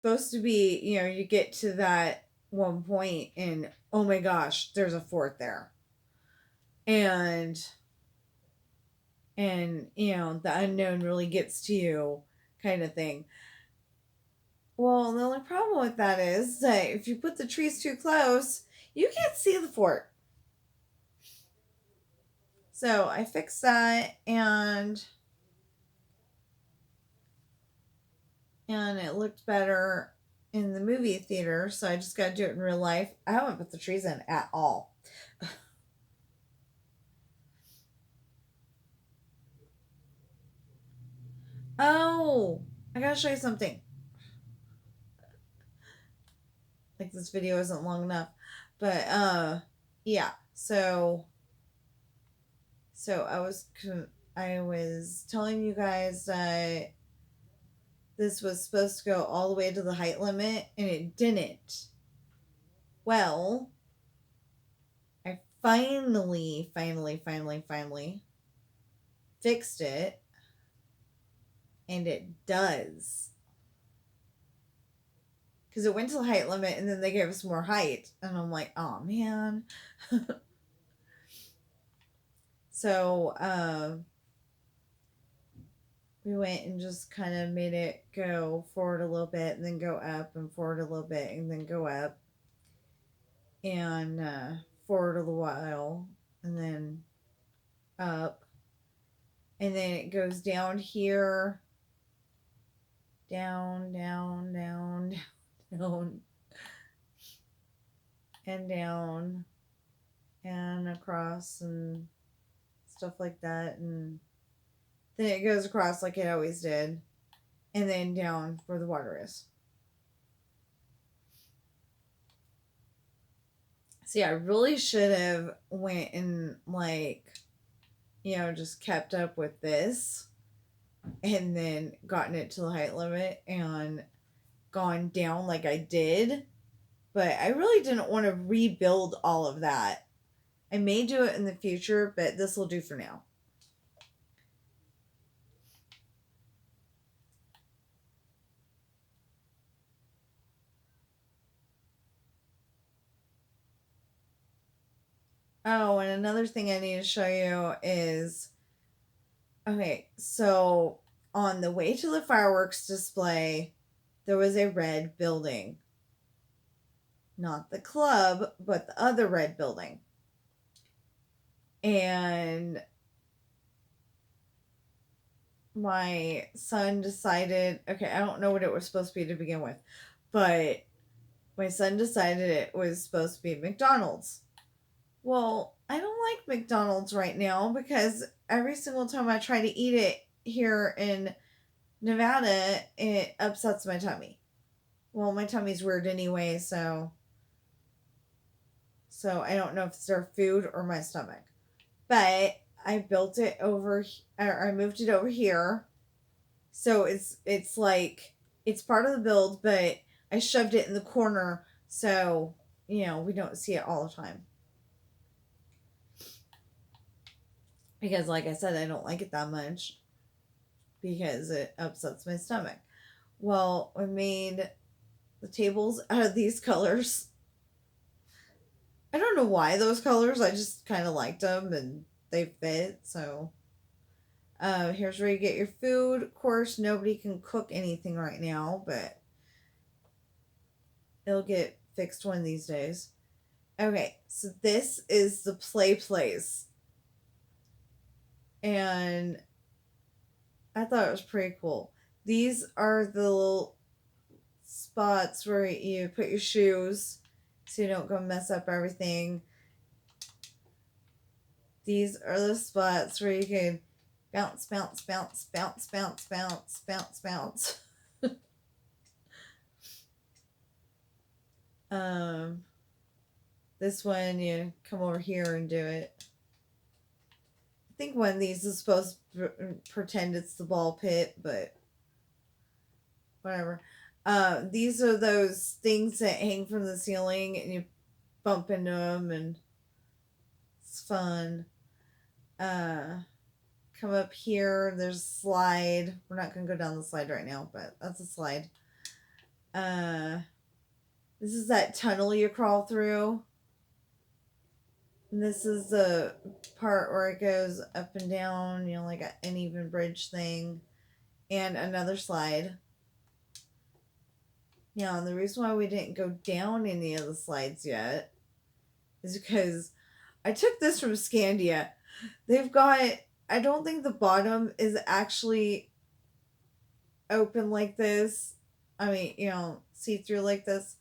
supposed to be, you get to that one point and oh my gosh, there's a fort there. And the unknown really gets to you kind of thing. Well, the only problem with that is that if you put the trees too close, you can't see the fort. So I fixed that and it looked better in the movie theater, so I just got to do it in real life. I haven't put the trees in at all. Oh, I gotta show you something. Like this video isn't long enough, but yeah. So I was telling you guys that this was supposed to go all the way to the height limit, and it didn't. Well, I finally fixed it, and it does. Because it went to the height limit, and then they gave us more height, and I'm like, oh man. So we went and just kind of made it go forward a little bit, and then go up, and forward a little bit, and then go up, and forward a little while, and then up, and then it goes down here, down, down, down, down, and down, and across, and stuff like that, and then it goes across like it always did, and then down where the water is. See, I really should have went and just kept up with this and then gotten it to the height limit and gone down like I did. But I really didn't want to rebuild all of that. I may do it in the future, but this will do for now. Oh, and another thing I need to show you is okay, so on the way to the fireworks display, there was a red building. Not the club, but the other red building. And my son decided, okay, I don't know what it was supposed to be to begin with, but my son decided it was supposed to be McDonald's. Well, I don't like McDonald's right now because every single time I try to eat it here in Nevada, it upsets my tummy. Well, my tummy's weird anyway, so I don't know if it's their food or my stomach. But I built it over, or I moved it over here, so it's like it's part of the build, but I shoved it in the corner so we don't see it all the time. Because, like I said, I don't like it that much because it upsets my stomach. Well, I made the tables out of these colors. I don't know why those colors. I just kind of liked them and they fit. So, here's where you get your food. Of course, nobody can cook anything right now, but it'll get fixed one of these days. Okay, so this is the play place. And I thought it was pretty cool. These are the little spots where you put your shoes so you don't go mess up everything. These are the spots where you can bounce, bounce, bounce, bounce, bounce, bounce, bounce, bounce. um, this one you come over here and do it. I think one of these is supposed to pretend it's the ball pit, but whatever. These are those things that hang from the ceiling and you bump into them and it's fun. Come up here. There's a slide. We're not going to go down the slide right now, but that's a slide. This is that tunnel you crawl through. And this is the part where it goes up and down, you know, like an even bridge thing. And another slide. Now, the reason why we didn't go down any of the slides yet is because I took this from Scandia. They've got, I don't think the bottom is actually open like this. I mean, you know, see through like this.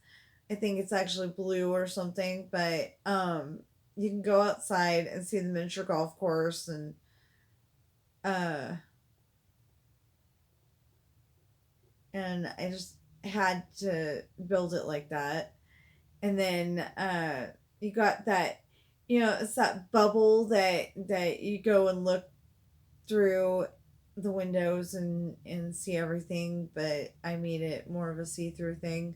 I think it's actually blue or something, but you can go outside and see the miniature golf course uh and I just had to build it like that. And then you got that, you know, it's that bubble that you go and look through the windows and see everything, but I made it more of a see-through thing.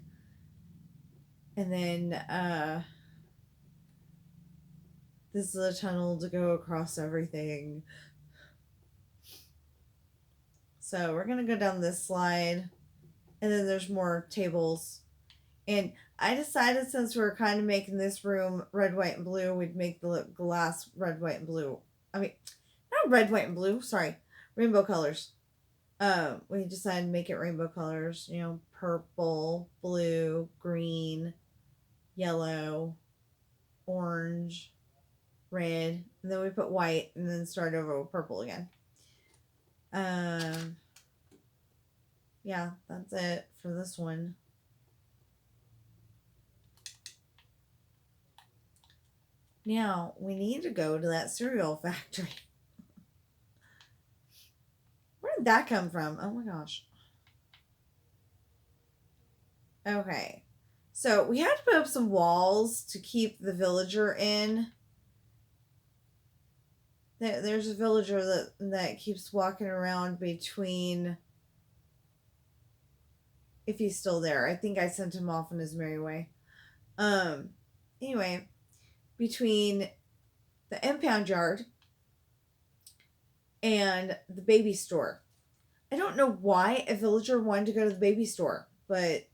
And then this is a tunnel to go across everything. So we're gonna go down this slide, and then there's more tables. And I decided, since we were kind of making this room red, white, and blue, we'd make the glass red, white, and blue. I mean, not red, white, and blue. Sorry, rainbow colors. We decided to make it rainbow colors. You know, purple, blue, green, yellow, orange, red, and then we put white, and then start over with purple again. Um, yeah, that's it for this one. Now we need to go to that cereal factory. Where did that come from? Oh my gosh. Okay. So we had to put up some walls to keep the villager in. There's a villager that keeps walking around between, if he's still there. I think I sent him off on his merry way. Anyway, between the impound yard and the baby store. I don't know why a villager wanted to go to the baby store, but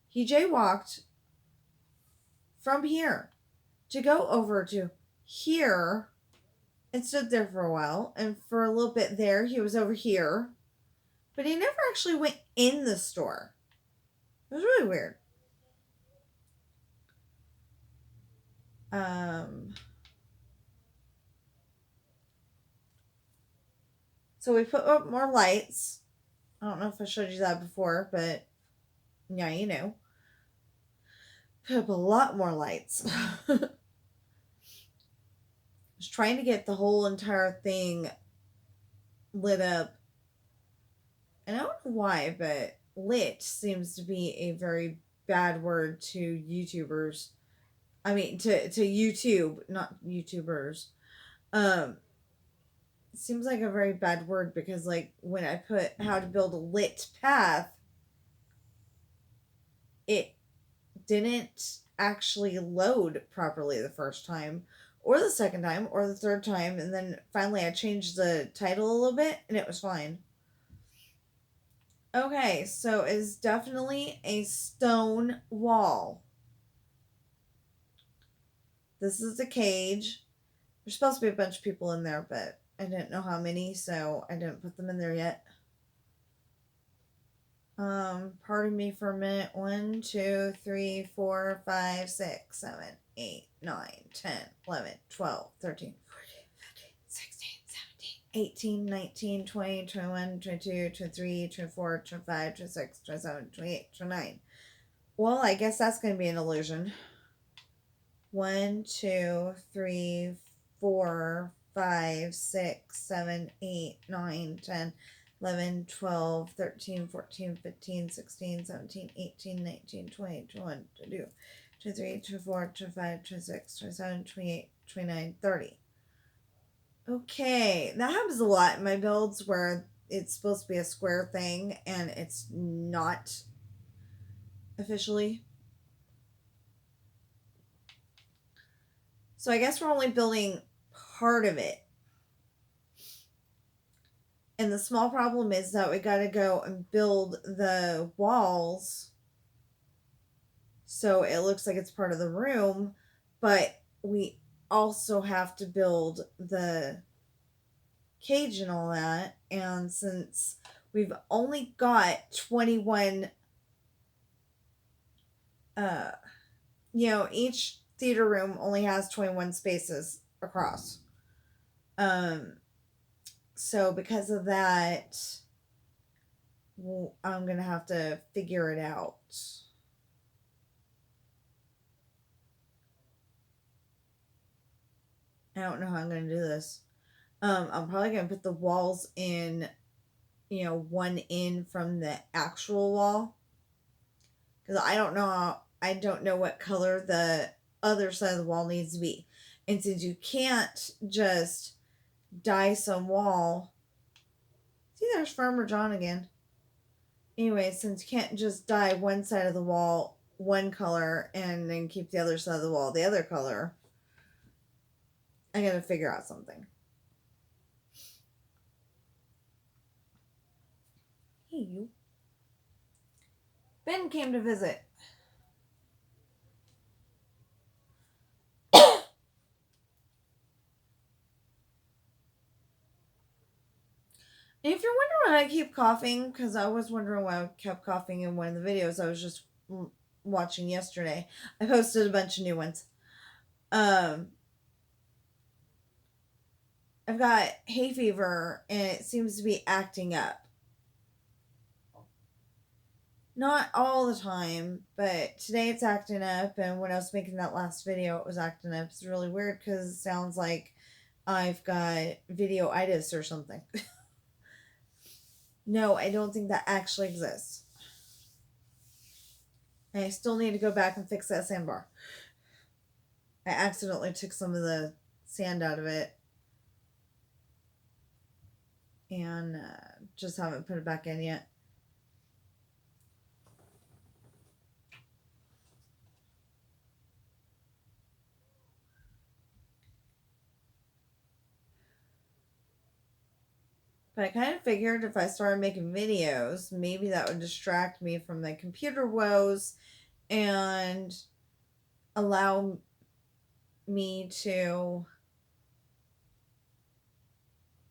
he jaywalked from here to go over to here and stood there for a while. And for a little bit there, he was over here. But he never actually went in the store. It was really weird. So we put up more lights. I don't know if I showed you that before, but yeah, you know. Put up a lot more lights. I was trying to get the whole entire thing lit up. And I don't know why, but lit seems to be a very bad word to YouTubers. I mean, to YouTube, not YouTubers. It seems like a very bad word because, like, when I put how to build a lit path, it didn't actually load properly the first time, or the second time, or the third time, and then finally I changed the title a little bit and it was fine. Okay, so it's definitely a stone wall. This is the cage. There's supposed to be a bunch of people in there, but I didn't know how many, so I didn't put them in there yet. Pardon me for a minute. 1, 2, 3, 4, 5, 6, 7, 8, 9, 10, 11, 12, 13, 14, 15, 16, 17, 18, 19, 20, 21, 22, 23, 24, 25, 26, 27, 28, 29. Well, I guess that's going to be an illusion. 1, 2, 3, 4, 5, 6, 7, 8, 9, 10, 11, 12, 13, 14, 15, 16, 17, 18, 19, 20, 21, 22, 23, 24, 25, 26, 27, 28, 29, 30. Okay, that happens a lot in my builds where it's supposed to be a square thing and it's not officially. So I guess we're only building part of it. And the small problem is that we got to go and build the walls so it looks like it's part of the room, but we also have to build the cage and all that. And since we've only got 21, uh, each theater room only has 21 spaces across. So because of that, I'm gonna have to figure it out. I don't know how I'm gonna do this. I'm probably gonna put the walls in, one in from the actual wall, because I don't know what color the other side of the wall needs to be, and since you can't just dye some wall. See, there's Farmer John again. Anyway, since you can't just dye one side of the wall one color and then keep the other side of the wall the other color, I gotta figure out something. Hey, you. Ben came to visit. If you're wondering why I keep coughing, because I was wondering why I kept coughing in one of the videos I was just watching yesterday. I posted a bunch of new ones. I've got hay fever and it seems to be acting up. Not all the time, but today it's acting up, and when I was making that last video, it was acting up. It's really weird because it sounds like I've got video-itis or something. No, I don't think that actually exists. I still need to go back and fix that sandbar. I accidentally took some of the sand out of it and just haven't put it back in yet. But I kind of figured if I started making videos, maybe that would distract me from the computer woes and allow me to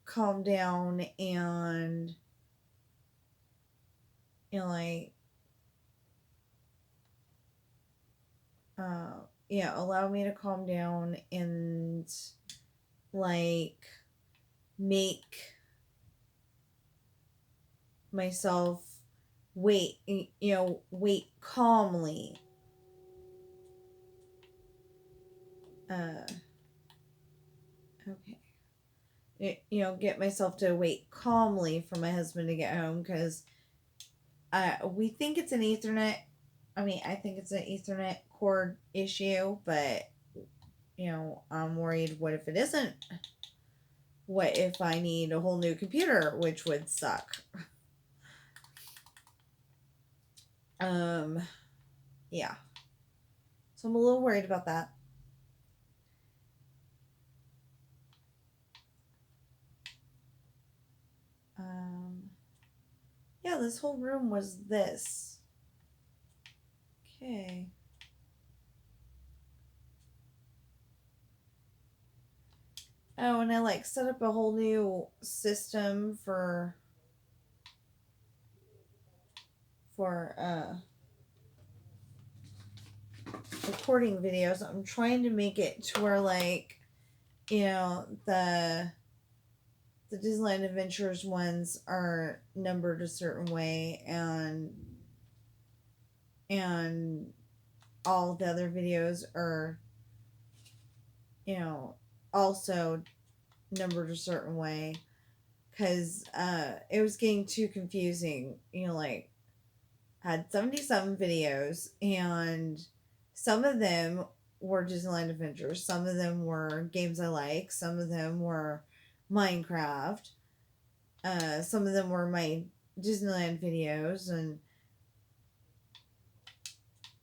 calm down and, like, allow me to calm down and, like, make myself wait calmly. Okay. Get myself to wait calmly for my husband to get home, because we think it's an Ethernet. I think it's an Ethernet cord issue, but I'm worried. What if it isn't? What if I need a whole new computer, which would suck? Yeah. So I'm a little worried about that. Yeah, this whole room was this. Okay. Oh, and I set up a whole new system for recording videos. I'm trying to make it to where the Disneyland Adventures ones are numbered a certain way, and all the other videos are also numbered a certain way, because it was getting too confusing. I had 77 videos, and some of them were Disneyland Adventures, some of them were games I like, some of them were Minecraft, some of them were my Disneyland videos,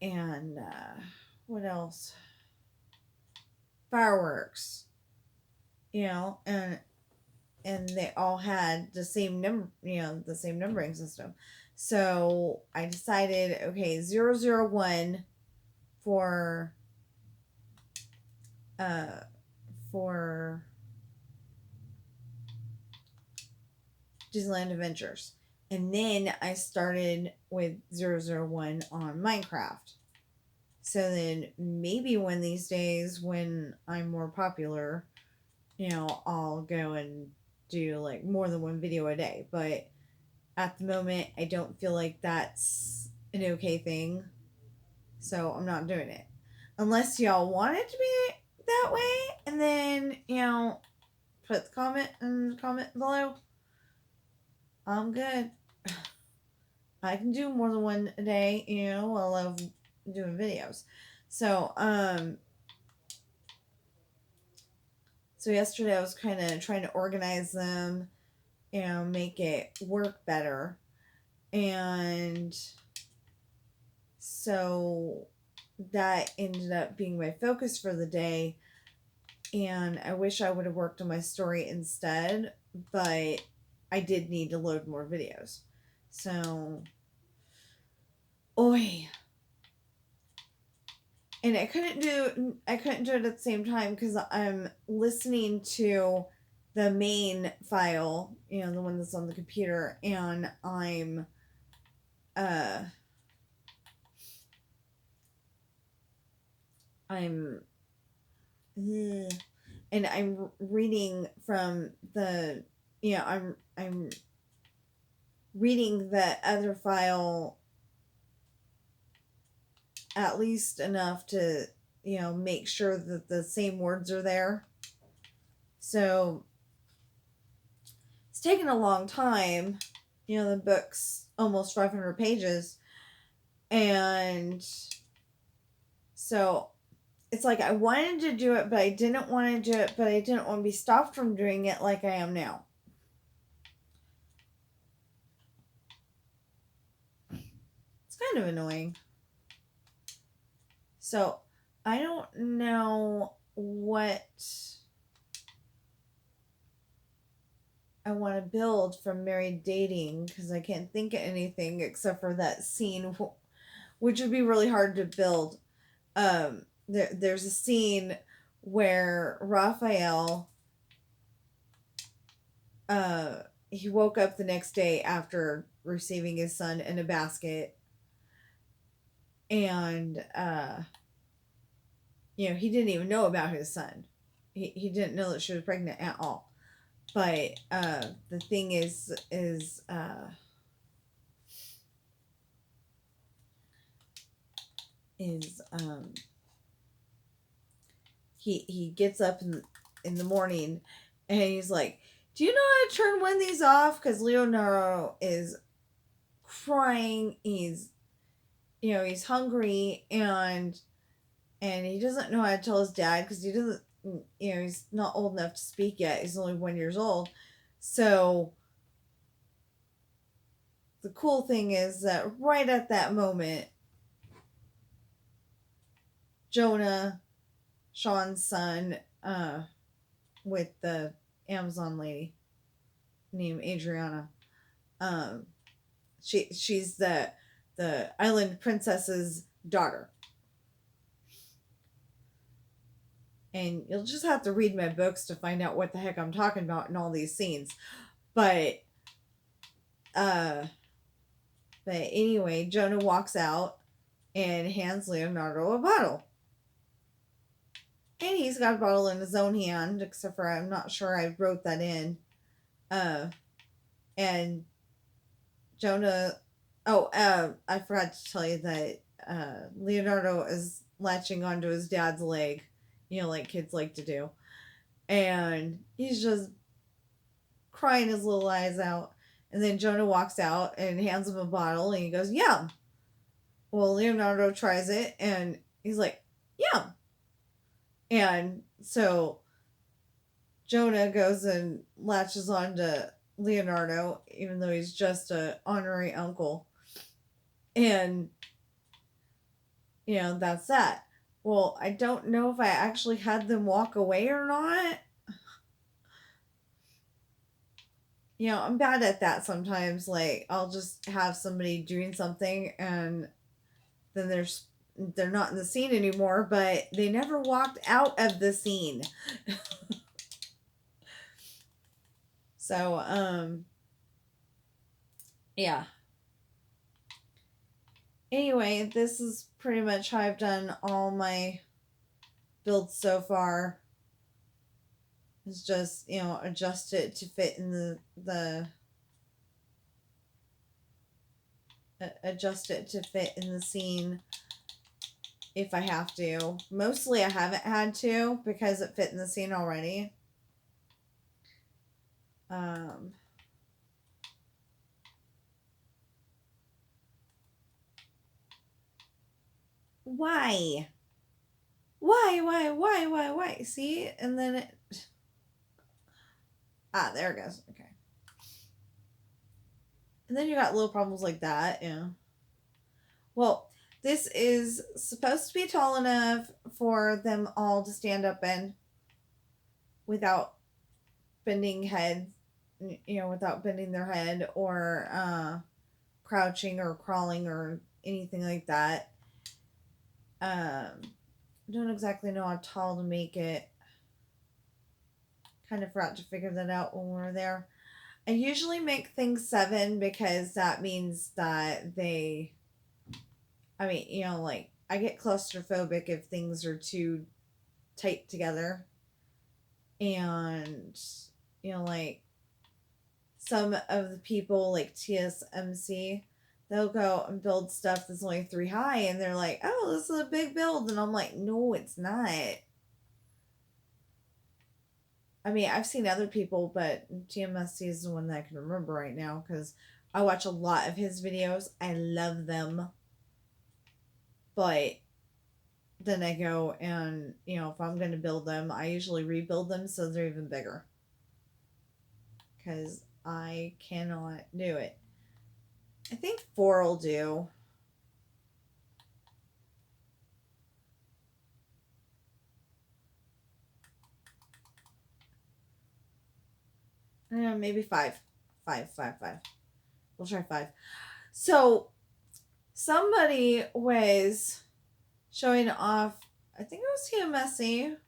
and what else? Fireworks, and and they all had the same number, the same numbering system. So I decided, okay, 001 for uh for Disneyland Adventures. And then I started with 001 on Minecraft. So then maybe one of these days when I'm more popular, I'll go and do like more than one video a day. But at the moment, I don't feel like that's an okay thing. So I'm not doing it. Unless y'all want it to be that way. And then, put the comment below. I'm good. I can do more than one a day, I love doing videos. So, so yesterday I was kind of trying to organize them, make it work better. And so that ended up being my focus for the day. And I wish I would have worked on my story instead, but I did need to load more videos. So, oi. And I couldn't do it at the same time because I'm listening to the main file, the one that's on the computer, and uh I'm and I'm reading from the I'm reading the other file at least enough to make sure that the same words are there. So it's taken a long time. The book's almost 500 pages, and so it's like I wanted to do it, but I didn't want to do it, but I didn't want to be stopped from doing it like I am now. It's kind of annoying. So I don't know what I want to build from Married Dating because I can't think of anything except for that scene, which would be really hard to build. There's a scene where Raphael, he woke up the next day after receiving his son in a basket, and he didn't even know about his son. He didn't know that she was pregnant at all. But the thing is he gets up in the morning and he's like, do you know how to turn one of these off? Because Leonardo is crying. He's hungry, and he doesn't know how to tell his dad because he doesn't, he's not old enough to speak yet. He's only 1 year old. So the cool thing is that right at that moment, Jonah, Sean's son, with the Amazon lady named Adriana, she's the island princess's daughter. And you'll just have to read my books to find out what the heck I'm talking about in all these scenes. But anyway, Jonah walks out and hands Leonardo a bottle. And he's got a bottle in his own hand, except for I'm not sure I wrote that in. And Jonah, I forgot to tell you that Leonardo is latching onto his dad's leg, like kids like to do. And he's just crying his little eyes out. And then Jonah walks out and hands him a bottle and he goes, yum. Well, Leonardo tries it and he's like, yum. And so Jonah goes and latches on to Leonardo, even though he's just an honorary uncle. And, that's that. Well, I don't know if I actually had them walk away or not. I'm bad at that sometimes. Like, I'll just have somebody doing something and then they're not in the scene anymore, but they never walked out of the scene. So, yeah. Anyway, this is pretty much how I've done all my builds so far. It's just, adjust it to fit in adjust it to fit in the scene if I have to. Mostly I haven't had to because it fit in the scene already. Why? Why? See? And then it... there it goes. Okay. And then you got little problems like that, yeah. Well, this is supposed to be tall enough for them all to stand up in without bending heads, without bending their head or crouching or crawling or anything like that. I don't exactly know how tall to make it. Kind of forgot to figure that out when we were there. I usually make things 7 because that means that like I get claustrophobic if things are too tight together. And, like some of the people like TSMC, they'll go and build stuff that's only 3 high and they're like, oh, this is a big build. And I'm like, no, it's not. I mean, I've seen other people, but TMSC is the one that I can remember right now because I watch a lot of his videos. I love them. But then I go and, if I'm going to build them, I usually rebuild them so they're even bigger. Because I cannot do it. I think 4 will do. Maybe 5. 5. We'll try 5. So, somebody was showing off, I think it was TMSC. It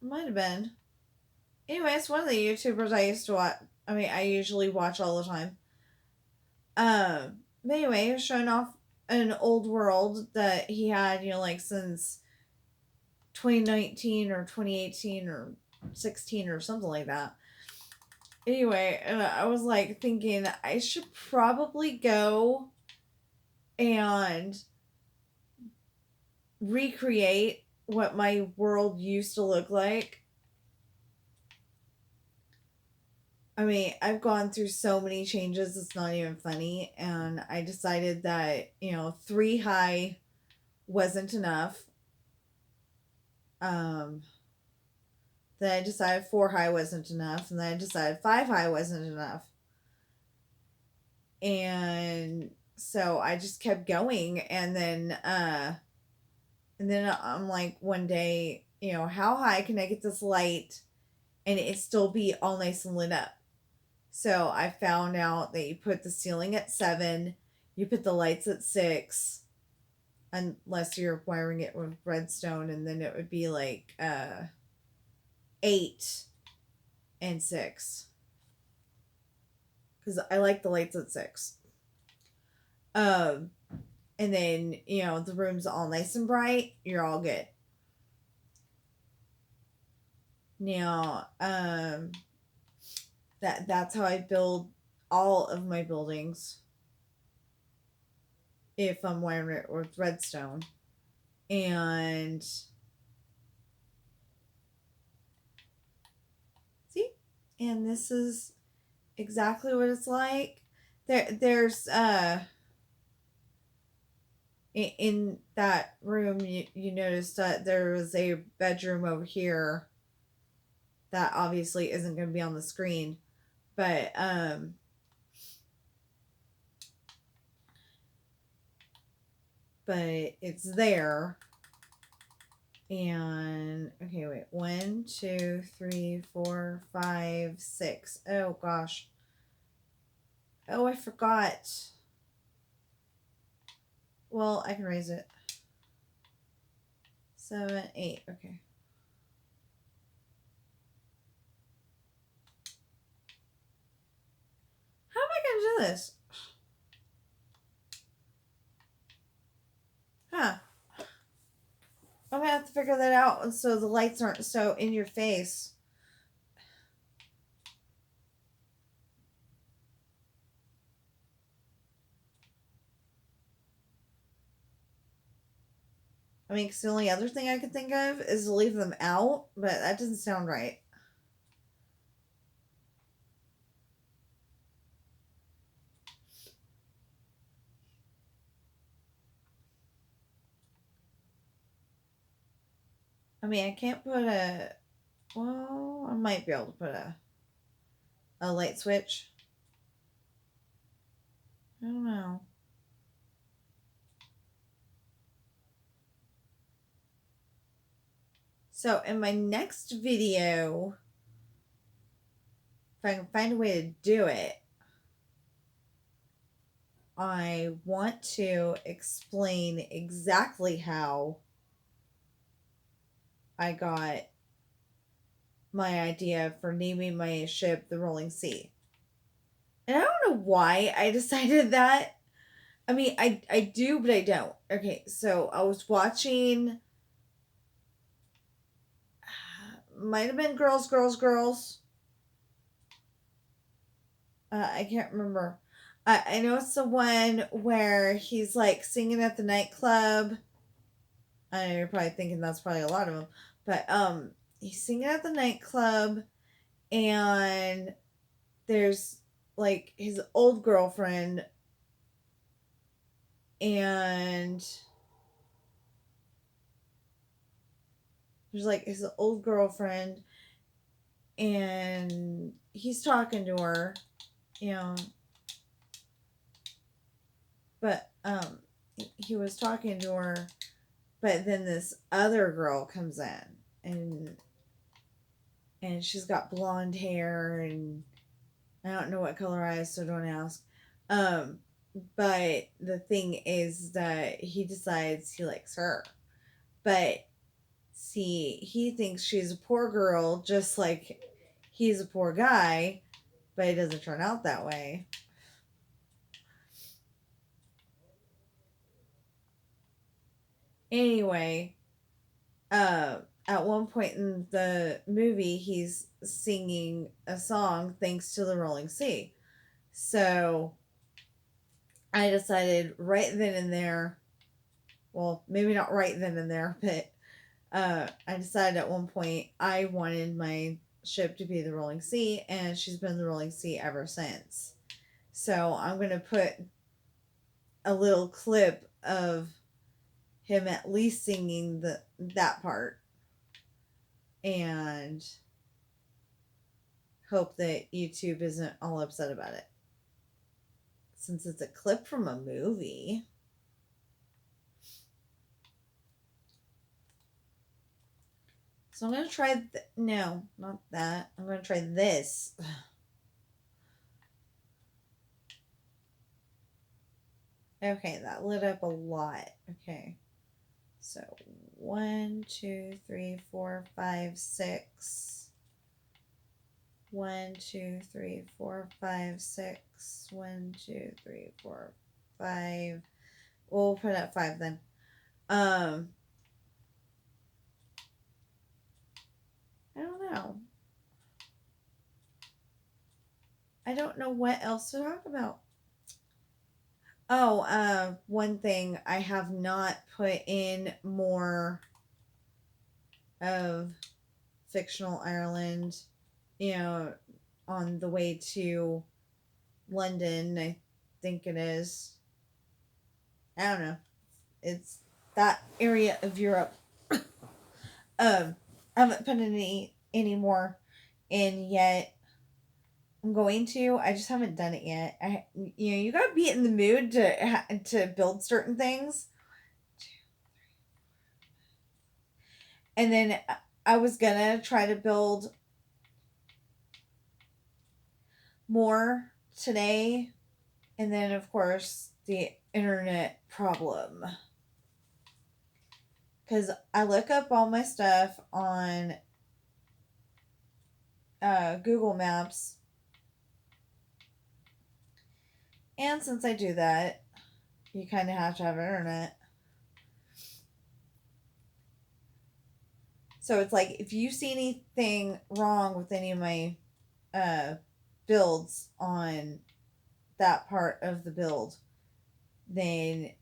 might have been. Anyway, it's one of the YouTubers I used to watch. I mean, I usually watch all the time. But anyway, he was showing off an old world that he had, like since 2019 or 2018 or 16 or something like that. Anyway, and I was like thinking I should probably go and recreate what my world used to look like. I mean, I've gone through so many changes, it's not even funny. And I decided that, 3 high wasn't enough. Then I decided 4 high wasn't enough. And then I decided 5 high wasn't enough. And so I just kept going. And then I'm like, one day, how high can I get this light and it still be all nice and lit up? So I found out that you put the ceiling at 7, you put the lights at 6, unless you're wiring it with redstone, and then it would be like 8 and 6. Because I like the lights at 6. And then, the room's all nice and bright, you're all good. Now, that's how I build all of my buildings if I'm wiring it with redstone. And see, and this is exactly what it's like. There's in that room you noticed that there was a bedroom over here that obviously isn't going to be on the screen, but it's there. And okay, wait, 1, 2, 3, 4, 5, 6. Oh gosh, Oh, I forgot. Well, I can raise it. 7, 8. Okay. How am I going to do this? Huh. I'm going to have to figure that out so the lights aren't so in your face. I mean, 'cause the only other thing I could think of is to leave them out, but that doesn't sound right. I mean, I can't put a. Well, I might be able to put a light switch. I don't know. So in my next video, if I can find a way to do it, I want to explain exactly how I got my idea for naming my ship the Rolling Sea. And I don't know why I decided that. I mean, I do, but I don't. Okay, so I was watching. Might have been Girls, Girls, Girls. I can't remember. I know it's the one where he's like singing at the nightclub. I know you're probably thinking that's probably a lot of them, but he's singing at the nightclub, and there's like his old girlfriend, and there's like his old girlfriend, and he's talking to her, you know, but he was talking to her, but then this other girl comes in, and she's got blonde hair, and I don't know what color eyes, so don't ask. Um, but the thing is that he decides he likes her. But see, he thinks she's a poor girl, just like he's a poor guy, but it doesn't turn out that way. Anyway, at one point in the movie, he's singing a song thanks to the Rolling Sea. So I decided right then and there, well, maybe not right then and there, but I decided at one point I wanted my ship to be the Rolling Sea, and she's been the Rolling Sea ever since. So I'm going to put a little clip of him at least singing that part, and hope that YouTube isn't all upset about it, since it's a clip from a movie. So I'm going to try, no, not that. I'm going to try this. Okay, that lit up a lot. Okay. So 1, 2, 3, 4, 5, 6. 1, 2, 3, 4, 5, 6. 1, 2, 3, 4, 5. We'll put at 5 then. I don't know. I don't know what else to talk about. Oh, one thing, I have not put in more of fictional Ireland, you know, on the way to London, I think it is. I don't know. It's that area of Europe. I haven't put any more in yet. I'm going to. I just haven't done it yet. You gotta be in the mood to build certain things. And then I was gonna try to build more today, And then, of course, the internet problem. Because I look up all my stuff on Google Maps. And since I do that, you kind of have to have internet. So it's like if you see anything wrong with any of my uh, builds on that part of the build, then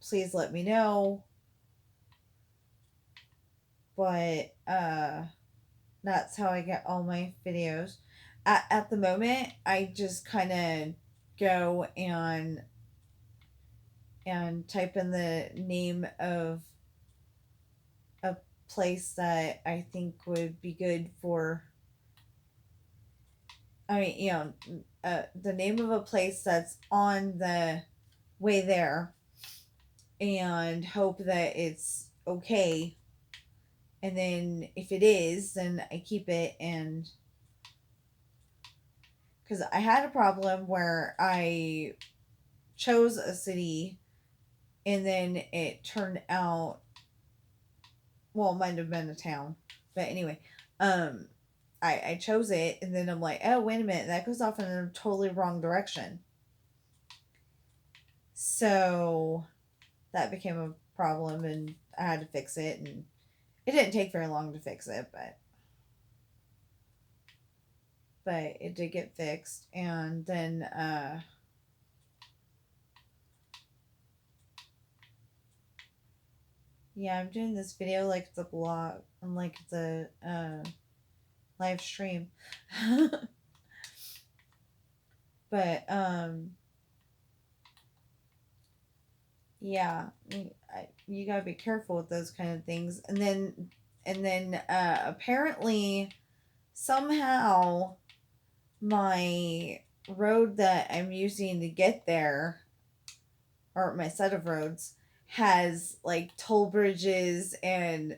please let me know. But that's how I get all my videos. At the moment, I just kind of go and type in the name of a place that I think would be good for. I mean, the name of a place that's on the way there, and hope that it's okay. And then if it is, then I keep it. And because I had a problem where I chose a city and then it turned out, well, it might have been a town, but anyway, um I chose it, and then I'm like, oh, wait a minute, that goes off in a totally wrong direction. So that became a problem, and I had to fix it, and it didn't take very long to fix it, but it did get fixed. And then yeah, I'm doing this video like it's a blog and like it's a live stream. But yeah, you gotta be careful with those kind of things. And then apparently somehow my road that I'm using to get there, or my set of roads, has like toll bridges and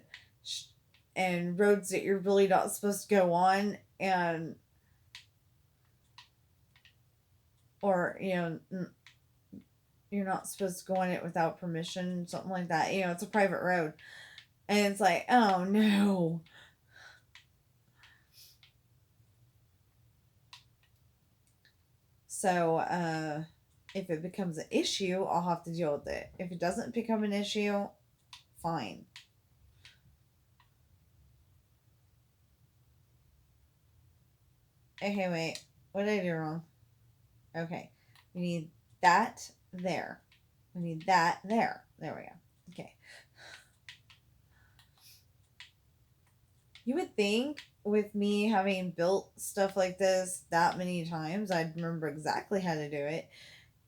roads that you're really not supposed to go on, and or you're not supposed to go on it without permission, something like that. It's a private road, and it's like, oh no. So if it becomes an issue, I'll have to deal with it. If it doesn't become an issue, fine. Okay, wait. What did I do wrong? Okay. We need that there. We need that there. There we go. Okay. You would think with me having built stuff like this that many times, I'd remember exactly how to do it.